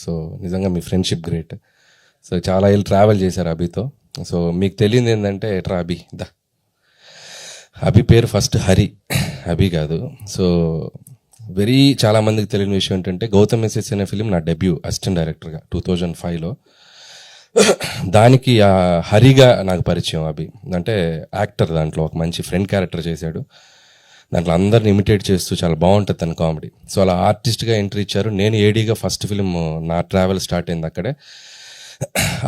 So నిజంగా మీ friendship great. So చాలా ఏళ్ళు ట్రావెల్ చేశారు అభితో. సో మీకు తెలియదు ఏంటంటే ఎట్రా అభి దా, అభి పేరు ఫస్ట్ హరి, అభి కాదు. సో చాలా మందికి తెలియని విషయం ఏంటంటే గౌతమ్ ఎస్ఎస్ అనే ఫిలిం నా డెబ్యూ అసిస్టెంట్ డైరెక్టర్గా 2005లో. దానికి ఆ హరిగా నాకు పరిచయం అభి. అంటే యాక్టర్, దాంట్లో ఒక మంచి ఫ్రెండ్ క్యారెక్టర్ చేశాడు. దాంట్లో అందరిని ఇమిటేట్ చేస్తూ చాలా బాగుంటుంది తన కామెడీ. సో అలా ఆర్టిస్ట్గా ఎంట్రీ ఇచ్చారు. నేను ఏడీగా ఫస్ట్ ఫిలిం నా ట్రావెల్ స్టార్ట్ అయింది అక్కడే.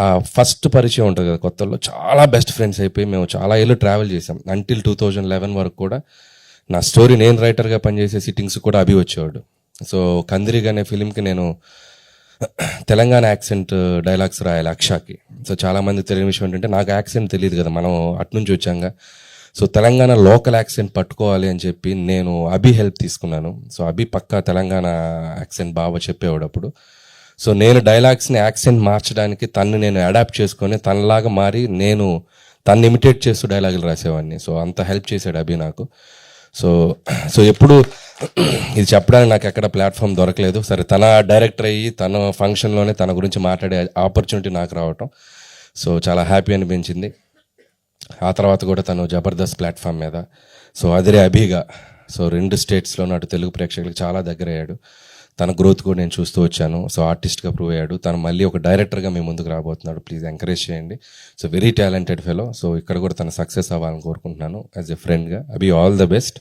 ఆ ఫస్ట్ పరిచయం ఉంటుంది కదా కొత్తలో, చాలా బెస్ట్ ఫ్రెండ్స్ అయిపోయి మేము చాలా ఏళ్ళు ట్రావెల్ చేసాం. అంటిల్ 2011 వరకు కూడా నా స్టోరీ నేను రైటర్గా పనిచేసే సిట్టింగ్స్ కూడా అభి వచ్చేవాడు. సో కందిరిగా అనే ఫిలింకి నేను తెలంగాణ యాక్సెంట్ డైలాగ్స్ రాయాలి అక్షాకి. సో చాలామంది తెలియని విషయం ఏంటంటే నాకు యాక్సెంట్ తెలియదు కదా, మనం అటునుంచి వచ్చాంగా. సో తెలంగాణ లోకల్ యాక్సెంట్ పట్టుకోవాలి అని చెప్పి నేను అభి హెల్ప్ తీసుకున్నాను. సో అభి పక్కా తెలంగాణ యాక్సెంట్ బాగా చెప్పేవాడు అప్పుడు. సో నేను డైలాగ్స్ని యాక్సెంట్ మార్చడానికి తన్ని నేను అడాప్ట్ చేసుకొని తనలాగా మారి నేను తన్ని ఇమిటేట్ చేస్తూ డైలాగులు రాసేవాడిని. సో అంత హెల్ప్ చేశాడు అభి నాకు. సో ఎప్పుడు ఇది చెప్పడానికి నాకు ఎక్కడ ప్లాట్ఫామ్ దొరకలేదు. సరే, తన డైరెక్టర్ అయ్యి తన ఫంక్షన్లోనే తన గురించి మాట్లాడే ఆపర్చునిటీ నాకు రావటం సో చాలా హ్యాపీ అనిపించింది. ఆ తర్వాత కూడా తను జబర్దస్త్ ప్లాట్ఫామ్ మీద సో అదిరే అభిగా సో 2 స్టేట్స్లోనూ అటు తెలుగు ప్రేక్షకులకు చాలా దగ్గర అయ్యాడు. తన గ్రోత్ కూడా నేను చూస్తూ వచ్చాను. సో ఆర్టిస్ట్గా ప్రూవ్ అయ్యాడు. తను మళ్ళీ ఒక డైరెక్టర్గా మేము ముందుకు రాబోతున్నాడు. ప్లీజ్ ఎంకరేజ్ చేయండి. So very talented fellow. So ఇక్కడ కూడా తన సక్సెస్ అవ్వాలని కోరుకుంటున్నాను యాజ్ ఎ ఫ్రెండ్గా. అభి, ఆల్ ద బెస్ట్.